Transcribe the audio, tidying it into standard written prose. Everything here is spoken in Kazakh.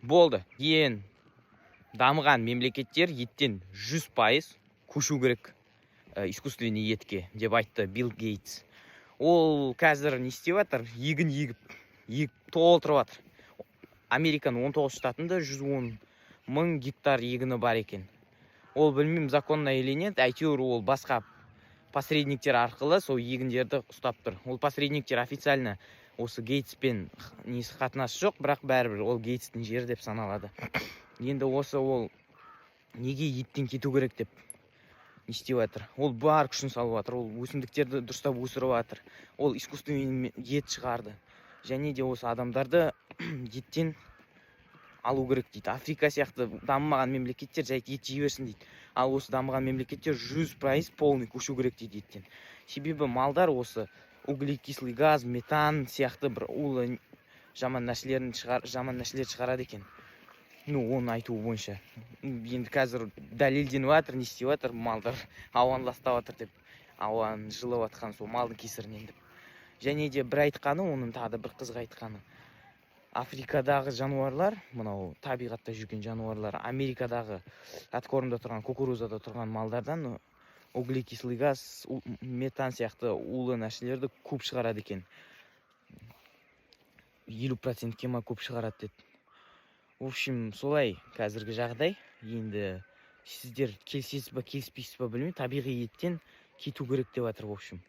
Болды. Ең дамыған мемлекеттер еттен 100% көшу керек искусственный етке деп айтты Билл Гейтс. Ол қазір не істеп жатыр? Егін егіп толтырып жатыр. Американың 19 штатында 110 мың гектар егіні бар екен. Ол білмеймін, законно или нет, әйтеуір ол басқа посредниктер арқылы сол егіндерді ұстап тұр. Ол посредниктер официально осы Гейтспен несі қатынасы жоқ, бірақ бәрібір ол Гейтстің жері деп саналады. Енді осы ол неге еттен кету керек деп не істеп жатыр? Ол бар күшін салып жатыр. Ол өсімдіктерді дұрыстап өсіріп жатыр. Ол искусственный ет шығарды. Және де осы адамдарды еттен алу керек дейді. Африка сияқты дамымаған мемлекеттер жайт ет жей берсін дейді. Ал осы дамыған мемлекеттер 100% полный көшу керек дейді еттен. Себебі малдар осы углекислый газ, метан сияқты бір улы жаман нәрселерді шығарады екен. Оның айтуы бойынша. Енді қазір дәлелденіп жатыр, не істеп жатыр, малдар ауаны ластап жатыр деп. Ауаны жылып жатқан сол малдың кесірінен деп. Және де бір айтқаны, оның тағы да бір қызық айтқаны. Африкадағы жануарлар, мынау табиғатта жүрген жануарлар, Америкадағы аткорымда тұрған, кукурузада тұрған малдардан углекислый газ, метан сияқты улы нәрселерді көп шығарады екен. 50%-ке ма көп шығарады деді. В общем, солай қазіргі жағдай. Енді сіздер келісесіз ба, келіспейсіз ба білмеймін, табиғи еттен кету керек деп жатыр, в общем.